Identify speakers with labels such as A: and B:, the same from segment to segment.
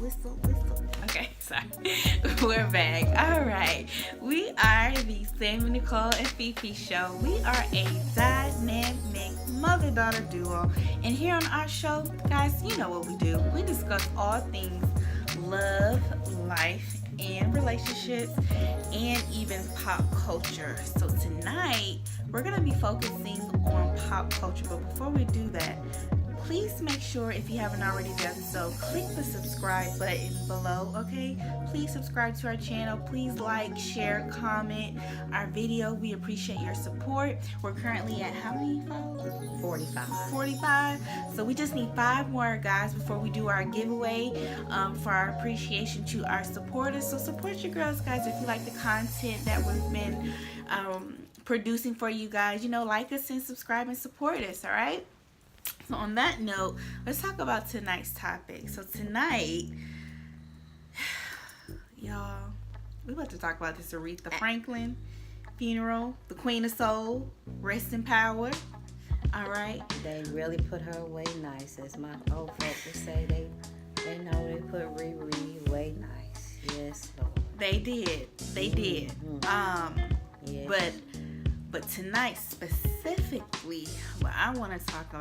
A: whistle. Okay, sorry. We're back. All right. We are the Sammy, Nicole, and Fifi show. We are a dynamic mother-daughter duo. And here on our show, guys, you know what we do. We discuss all things love, life, and relationships, and even pop culture. So tonight, we're going to be focusing on pop culture. But before we do that, please make sure, if you haven't already done so, click the subscribe button below, okay? Please subscribe to our channel. Please like, share, comment our video. We appreciate your support. We're currently at how many followers? 45. So we just need 5 more, guys, before we do our giveaway for our appreciation to our supporters. So support your girls, guys. If you like the content that we've been producing for you guys, you know, like us and subscribe and support us, all right? So on that note, let's talk about tonight's topic. So tonight, y'all, we're about to talk about this Aretha Franklin funeral, the Queen of Soul, rest in power. All right.
B: They really put her away nice, as my old folks would say. They know they put Riri away nice. Yes, Lord.
A: They did.
B: Mm-hmm.
A: Yes. But tonight specifically, what I want to talk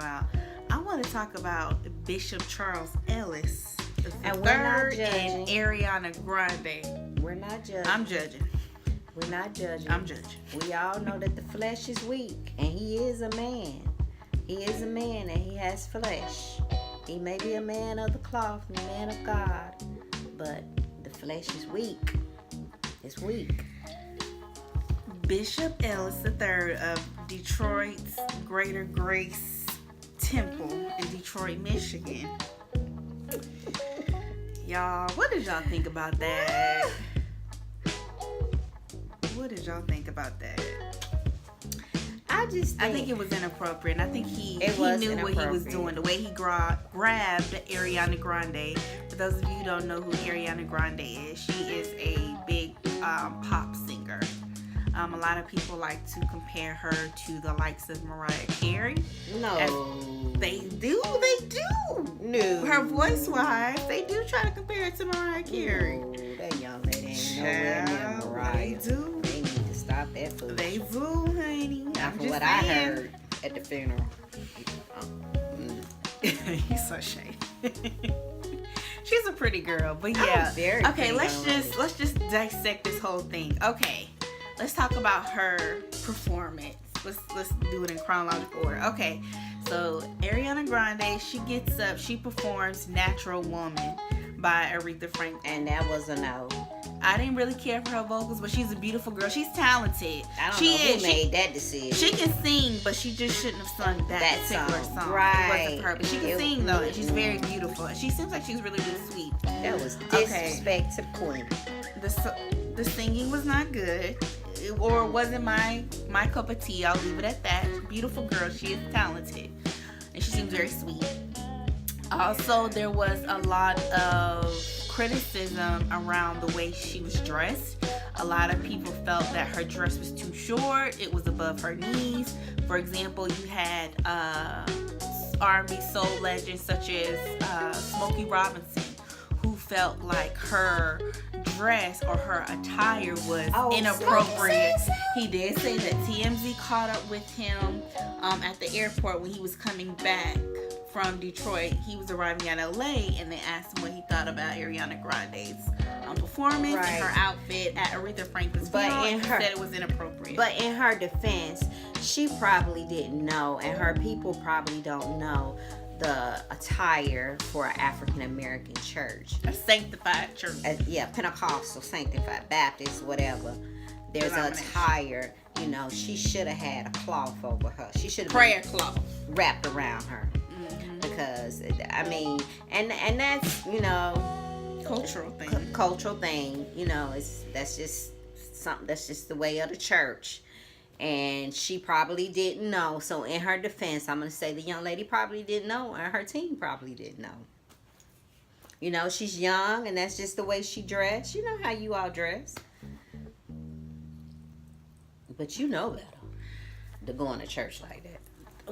A: about Bishop Charles Ellis the third and Ariana Grande.
B: We're not judging.
A: I'm judging.
B: We're not judging.
A: I'm judging.
B: We all know that the flesh is weak, and he is a man. He is a man, and he has flesh. He may be a man of the cloth, a man of God, but the flesh is weak. It's weak.
A: Bishop Ellis III of Detroit's Greater Grace Temple in Detroit, Michigan. Y'all, what did y'all think about that? What did y'all think about that?
B: I think
A: it was inappropriate. I think he knew what he was doing. The way he grabbed Ariana Grande. For those of you who don't know who Ariana Grande is, she is a big pop singer. A lot of people like to compare her to the likes of Mariah Carey.
B: No.
A: They do.
B: No.
A: Her voice-wise, they do try to compare it to Mariah Carey.
B: No, that young lady ain't nowhere near Mariah.
A: They do.
B: They need to stop that foolishness.
A: They do, honey.
B: Not from what I heard at the funeral.
A: He's so shady. She's a pretty girl, but yeah. Okay, let's just dissect this whole thing. Okay. Let's talk about her performance. Let's do it in chronological order. Okay, so Ariana Grande, she gets up, she performs "Natural Woman" by Aretha Franklin,
B: and that was a no.
A: I didn't really care for her vocals, but she's a beautiful girl. She's talented.
B: I don't know who made that decision.
A: She can sing, but she just shouldn't have sung that particular song.
B: Right.
A: It wasn't for her, but she can sing though, and she's very beautiful. She seems like she's really, really sweet.
B: That was disrespect to the queen.
A: The singing was not good. Or wasn't my cup of tea. I'll leave it at that. Beautiful girl. She is talented. And she seems very sweet. Also, there was a lot of criticism around the way she was dressed. A lot of people felt that her dress was too short. It was above her knees. For example, you had R&B soul legends such as Smokey Robinson, who felt like her dress or her attire was inappropriate. He did say that TMZ caught up with him at the airport when he was coming back from Detroit. He was arriving at LA, and they asked him what he thought about Ariana Grande's performance and her outfit at Aretha Franklin's funeral. He said it was inappropriate.
B: But in her defense, she probably didn't know, and her people probably don't know the attire for an African American church,
A: a sanctified church,
B: Pentecostal, sanctified, Baptist, whatever. There's an attire. You know, she should have had a cloth over her. She should have
A: prayer cloth
B: wrapped around her, because I mean, and that's, you know,
A: cultural thing.
B: You know, that's just something. That's just the way of the church. And she probably didn't know. So in her defense, I'm going to say the young lady probably didn't know, and her team probably didn't know. You know, she's young, and that's just the way she dressed. You know how you all dress. But you know better to go in a church like that.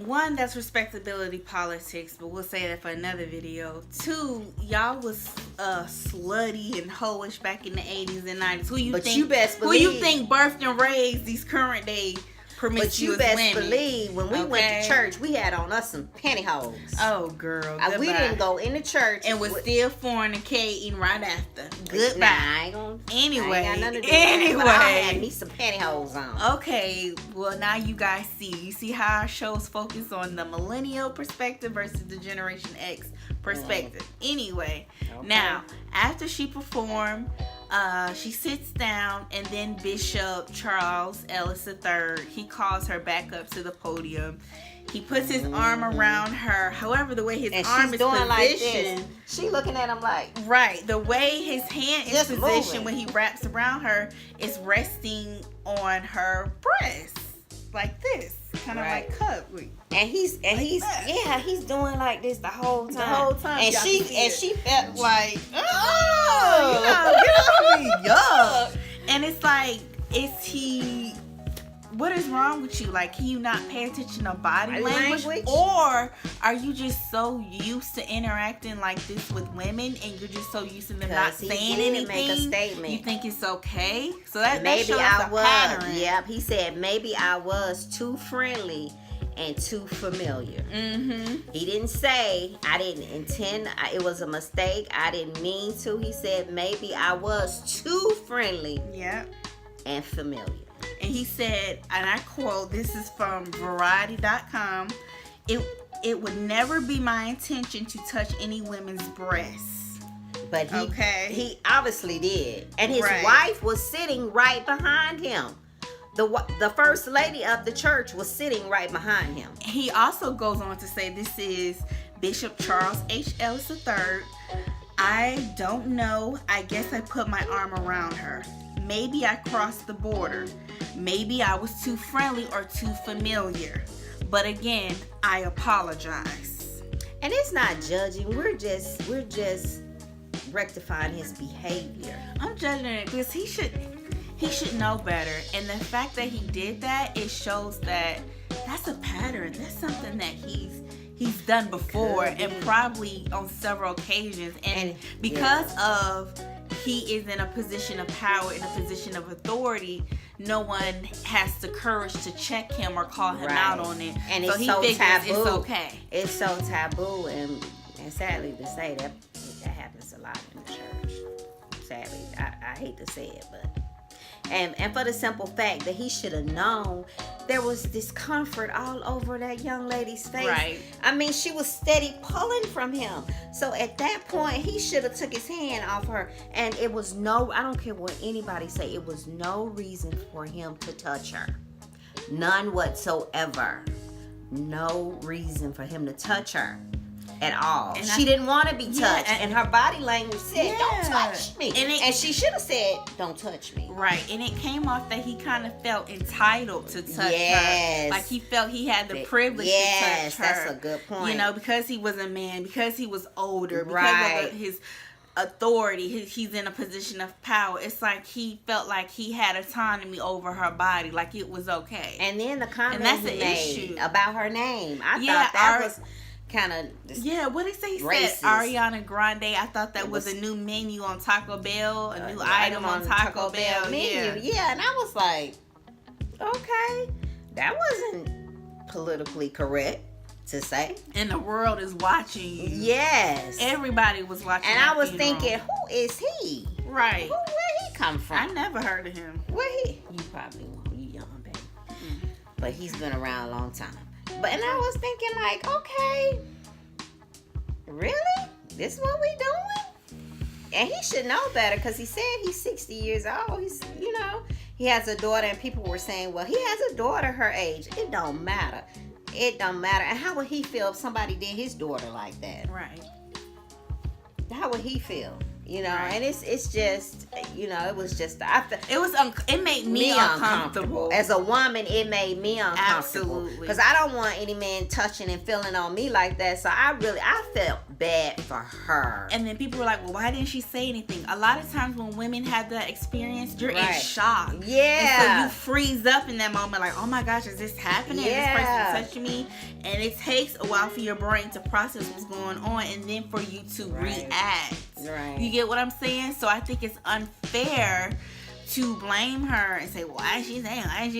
A: One, that's respectability politics, but we'll say that for another video. Two, y'all was slutty and hoish back in the 80s and 90s. Who
B: Who
A: you think birthed and raised these current day promiscuous women?
B: But you best believe when we went to church, we had on us some pantyhose.
A: Oh, girl.
B: We didn't go into church.
A: And was still fornicating right after. Goodbye.
B: Nah, I ain't gonna,
A: anyway.
B: I ain't got nothing to do with that, but I had me some pantyhose on.
A: Okay. Well, now you guys see. You see how our shows focus on the millennial perspective versus the Generation X perspective. Anyway. Okay. Now, after she performed, she sits down, and then Bishop Charles Ellis III, he calls her back up to the podium. He puts his arm around her. However, the way his arm is positioned, like this.
B: She looking at him like,
A: right. The way his hand is positioned when he wraps around her is resting on her breast, like this, kind of like cup.
B: And he's doing like this the whole time. And she felt like,
A: get off me, yuck. And it's like, what is wrong with you? Like, can you not pay attention to body language? Or are you just so used to interacting like this with women, and you're just so used to them not saying anything?
B: Make a statement.
A: You think it's okay? So that
B: maybe
A: shows
B: I
A: a
B: was.
A: pattern.
B: Yep, he said maybe I was too friendly and too familiar.
A: Mm-hmm.
B: He didn't say I didn't intend. It was a mistake. I didn't mean to. He said maybe I was too friendly.
A: Yep.
B: And familiar.
A: And he said, and I quote, this is from Variety.com, it would never be my intention to touch any women's breasts.
B: But he obviously did. And his wife was sitting right behind him. The first lady of the church was sitting right behind him.
A: He also goes on to say, this is Bishop Charles H. Ellis III. I don't know. I guess I put my arm around her. Maybe I crossed the border. Maybe I was too friendly or too familiar. But again, I apologize.
B: And it's not judging. We're just rectifying his behavior.
A: I'm judging it because he should know better. And the fact that he did that, it shows that that's a pattern. That's something that he's done before, and probably on several occasions. And because of he is in a position of power, in a position of authority, no one has the courage to check him or call him out on it.
B: And
A: so
B: it's so taboo.
A: It's okay.
B: It's so taboo, and sadly to say that happens a lot in the church. Sadly, I hate to say it, but and for the simple fact that he should have known there was discomfort all over that young lady's face.
A: Right.
B: I mean, she was steady pulling from him. So at that point, he should have took his hand off her. And it was I don't care what anybody say, it was no reason for him to touch her. None whatsoever. No reason for him to touch her at all. And she didn't want to be touched. And her body language said, don't touch me. And she should have said, don't touch me.
A: Right. And it came off that he kind of felt entitled to touch her. Like he felt he had the privilege to touch her.
B: Yes, that's a good point.
A: You know, because he was a man, because he was older, because of his authority, he's in a position of power. It's like he felt like he had autonomy over her body, like it was okay.
B: And then the comment he made about her name, I thought that was kind of
A: what did he say? He
B: racist.
A: Said Ariana Grande. I thought that was a new menu on Taco Bell, a new item on Taco Bell menu.
B: Yeah, and I was like, okay, that wasn't politically correct to say.
A: And the world is watching you.
B: Yes,
A: everybody was watching.
B: And I was thinking, who is he?
A: Right.
B: Where he come from?
A: I never heard of him.
B: Where he? You probably won't. You young, baby. Mm-hmm. But he's been around a long time. And I was thinking, like, okay, really? This is what we doing? And he should know better, because he said he's 60 years old. He's, he has a daughter, and people were saying, well, he has a daughter her age. It don't matter. It don't matter. And how would he feel if somebody did his daughter like that?
A: Right.
B: How would he feel? And it's just, it was just,
A: it made me uncomfortable.
B: As a woman, it made me uncomfortable.
A: Absolutely.
B: Because I don't want any man touching and feeling on me like that. So I felt bad for her.
A: And then people were like, well, why didn't she say anything? A lot of times when women have that experience, you're in shock.
B: Yeah.
A: And so you freeze up in that moment, like, oh my gosh, is this happening?
B: Yeah.
A: Is this person touching me? And it takes a while for your brain to process what's going on, and then for you to react.
B: Right.
A: You get what I'm saying? So I think it's unfair to blame her and say, why is she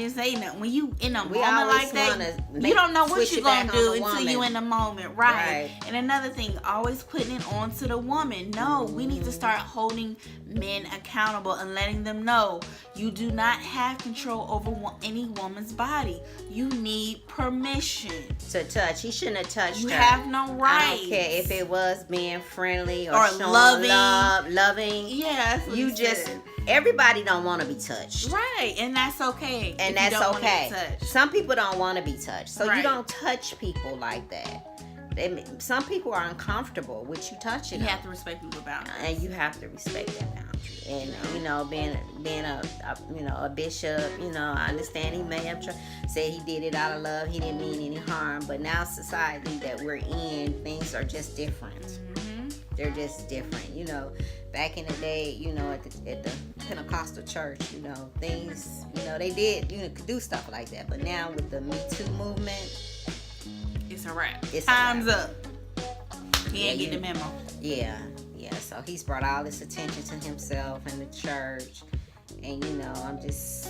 A: saying that? When you in a moment like that, you don't know what you're going to do until you in the moment. Right. And another thing, always putting it on to the woman. No, we need to start holding men accountable and letting them know you do not have control over any woman's body. You need permission
B: to touch. He shouldn't have touched her.
A: You have no right.
B: I don't care if it was being friendly or showing loving.
A: Yeah,
B: you just... Everybody don't want to be touched.
A: Right, and that's okay.
B: And that's okay. Some people don't want to be touched. So you don't touch people like that. Some people are uncomfortable with you touching them.
A: You have to respect people's boundaries.
B: And you have to respect that boundary. And, being a bishop, I understand he may have said he did it out of love. He didn't mean any harm. But now society that we're in, things are just different. Mm-hmm. They're just different, Back in the day, at the Pentecostal church, things, they did, could do stuff like that. But now with the Me Too movement,
A: it's a wrap. Time's up. He ain't get the memo.
B: Yeah. So he's brought all this attention to himself and the church. And, I'm just...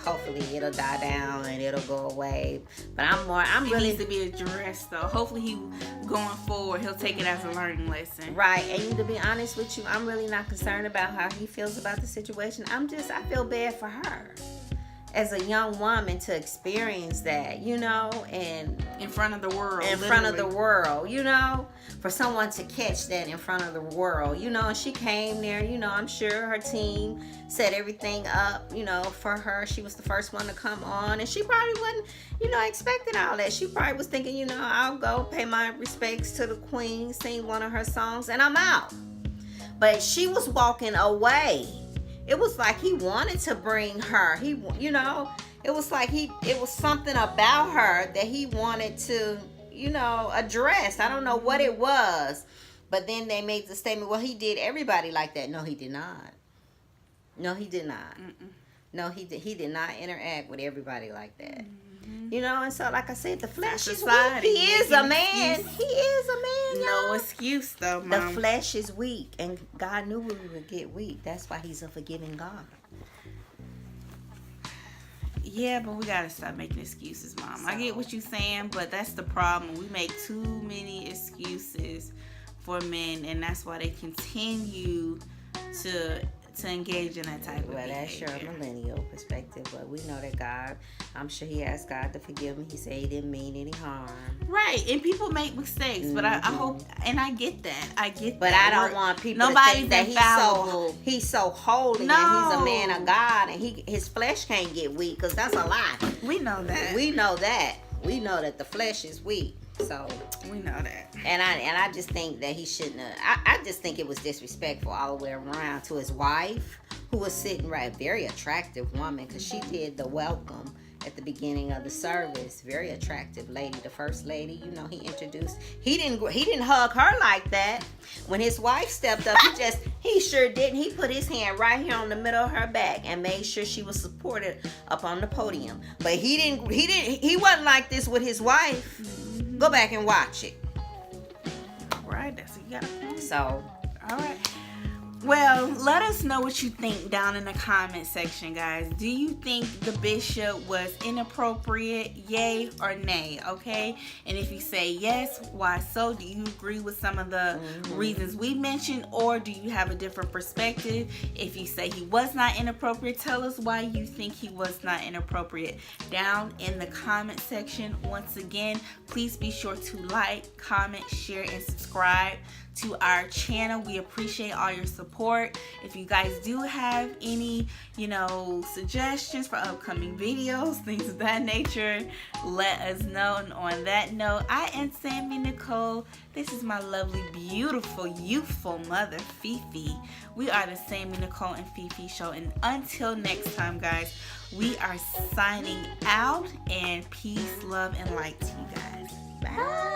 B: Hopefully it'll die down and it'll go away. But it
A: needs to be addressed though. Hopefully he going forward he'll take it as a learning lesson.
B: Right. And to be honest with you, I'm really not concerned about how he feels about the situation. I feel bad for her as a young woman to experience that, and
A: in front of the world.
B: Front of the world, for someone to catch that in front of the world, and she came there, I'm sure her team set everything up, for her. She was the first one to come on, and she probably wasn't, expecting all that. She probably was thinking, I'll go pay my respects to the queen, sing one of her songs, and I'm out. But she was walking away. It was like he wanted to bring her. It was like it was something about her that he wanted to, address. I don't know what it was. But then they made the statement, well, he did everybody like that. No, he did not. No, he did not. Mm-mm. No, he did not interact with everybody like that. Mm-hmm. And so, like I said, the flesh is weak. He is a man. He is a man, y'all.
A: No excuse, though, Mom.
B: The flesh is weak, and God knew we would get weak. That's why he's a forgiving God.
A: Yeah, but we got to stop making excuses, Mom. I get what you're saying, but that's the problem. We make too many excuses for men, and that's why they continue to engage in that type of behavior.
B: Well, that's your millennial perspective, but we know that God, I'm sure he asked God to forgive him. He said he didn't mean any harm.
A: Right, and people make mistakes, but I hope, and I get that.
B: But I don't want people to think that he's so holy and he's a man of God and his flesh can't get weak, because that's a lie.
A: We know that.
B: We know that the flesh is weak. So
A: we know that,
B: and I just think that he shouldn't have. I just think it was disrespectful all the way around to his wife, who was sitting right, very attractive woman, because she did the welcome at the beginning of the service. Very attractive lady, the first lady. He introduced. He didn't hug her like that. When his wife stepped up, he sure didn't. He put his hand right here on the middle of her back and made sure she was supported up on the podium. But he wasn't like this with his wife. Mm-hmm. Go back and watch it.
A: Right, that's what you got to point.
B: So,
A: all right. Well, let us know what you think down in the comment section, guys. Do you think the bishop was inappropriate, yay or nay, okay? And if you say yes, why so? Do you agree with some of the reasons we mentioned, or do you have a different perspective? If you say he was not inappropriate, tell us why you think he was not inappropriate down in the comment section. Once again, please be sure to like, comment, share, and subscribe to our channel. We appreciate all your support. If you guys do have any, suggestions for upcoming videos, things of that nature, let us know. And on that note, I am Sammy Nicole. This is my lovely, beautiful, youthful mother, Fifi. We are the Sammy Nicole and Fifi Show. And until next time, guys, we are signing out. And peace, love, and light to you guys. Bye.